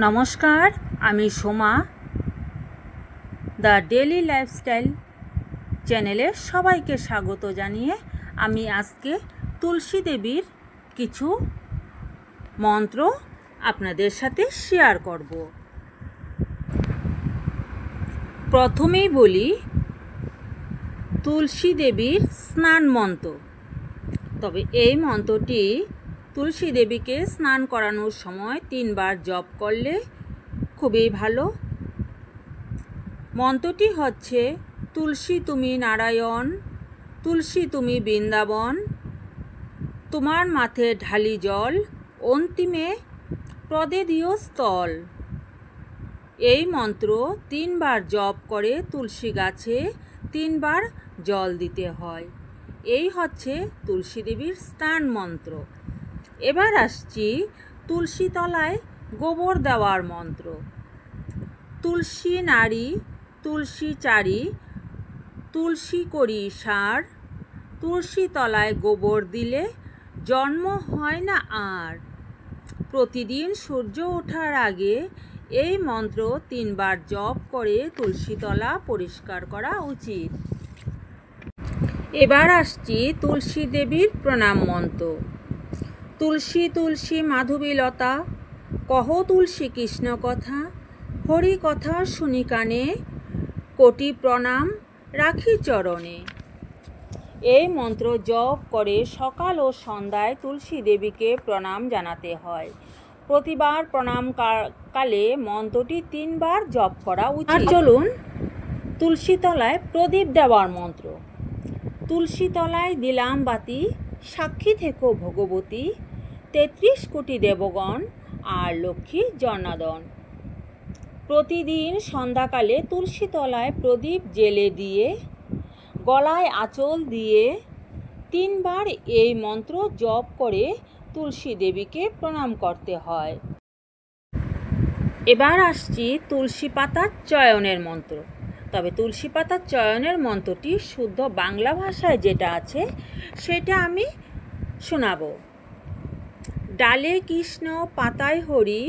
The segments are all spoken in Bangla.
নমস্কার, আমি সোমা দ্য ডেলি লাইফস্টাইল চ্যানেলে সবাইকে স্বাগত জানিয়ে আমি আজকে তুলসী দেবীর কিছু মন্ত্র আপনাদের সাথে শেয়ার করব। প্রথমেই বলি তুলসী দেবীর স্নান মন্ত্র। তবে এই মন্ত্রটি তুলসী দেবীকে স্নান করানোর সময় 3 বার জপ করলে খুবই ভালো। মন্ত্রটি হচ্ছে, তুলসী তুমি নারায়ণ, তুলসী তুমি বৃন্দাবন, তোমার মাথে ঢালি জল, অন্তিমে প্রদে দিও স্থল। এই মন্ত্র 3 বার জপ করে তুলসী গাছে 3 বার জল দিতে হয়। এই হচ্ছে তুলসী দেবীর স্নান মন্ত্র। এবার আসছি তুলসী তলায় গোবর দেওয়ার মন্ত্র। তুলসী নারী, তুলসী চারি, তুলসী করি সার, তুলসী তলায় গোবর দিলে জন্ম হয় না আর। প্রতিদিন সূর্য ওঠার আগে এই মন্ত্র 3 বার জপ করে তুলসী তলা পরিষ্কার করা উচিত। এবার আসছি তুলসী দেবীর প্রণাম মন্ত্র। তুলসী তুলসী মাধবীলতা, কহ তুলসী কৃষ্ণ কথা, হরি কথা শুনি কানে, কোটি প্রণাম রাখি চরণে। এই মন্ত্র জপ করে সকাল ও সন্ধ্যায় তুলসী দেবীকে প্রণাম জানাতে হয়। প্রতিবার প্রণাম কালে মন্ত্রটি 3 বার জপ করা উচিত। আর চলুন তুলসী তলায় প্রদীপ দেওয়ার মন্ত্র। তুলসী তলায় দিলাম বাতি, সাক্ষী থেকো ভগবতী, 33 কোটি দেবগণ আর লক্ষ্মী জনার্দন। প্রতিদিন সন্ধ্যাকালে তুলসী তলায় প্রদীপ জেলে দিয়ে গলায় আঁচল দিয়ে 3 বার এই মন্ত্র জপ করে তুলসী দেবীকে প্রণাম করতে হয়। এবার আসছি তুলসী পাতার চয়নের মন্ত্র। তবে তুলসী পাতার চয়নের মন্ত্রটি শুদ্ধ বাংলা ভাষায় যেটা আছে সেটা আমি শোনাবো। ডালে কৃষ্ণ পাতায় হরি,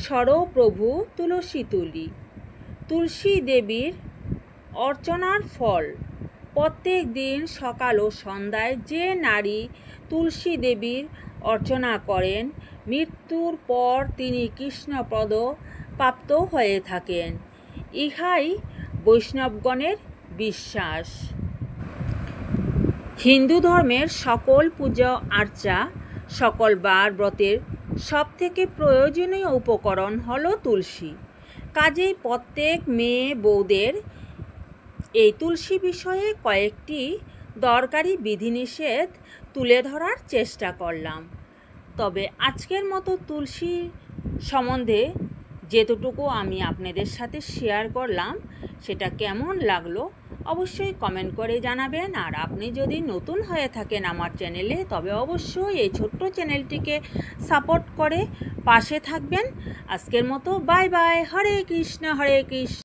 সর প্রভু তুলসী তুলি। তুলসী দেবীর অর্চনার ফল, প্রত্যেক দিন সকাল ও সন্ধ্যায় যে নারী তুলসী দেবীর অর্চনা করেন মৃত্যুর পর তিনি কৃষ্ণপদ প্রাপ্ত হয়ে থাকেন। ইহাই বৈষ্ণবগণের বিশ্বাস। হিন্দু ধর্মের সকল পূজা আর্চা, সকল বার ব্রতের সবথেকে প্রয়োজনীয় উপকরণ হলো তুলসী। কাজেই প্রত্যেক মেয়ে বউদের এই তুলসী বিষয়ে কয়েকটি দরকারি বিধিনিষেধ তুলে ধরার চেষ্টা করলাম। তবে আজকের মতো তুলসী সম্বন্ধে যেতটুকু আমি আপনাদের সাথে শেয়ার করলাম সেটা কেমন লাগলো অবশ্যই কমেন্ট করে জানাবেন। আর আপনি যদি নতুন হয়ে থাকেন আমার চ্যানেলে তবে অবশ্যই এই ছোট্ট চ্যানেলটিকে সাপোর্ট করে পাশে থাকবেন। আজকের মতো বাই বাই। হরে কৃষ্ণ হরে কৃষ্ণ।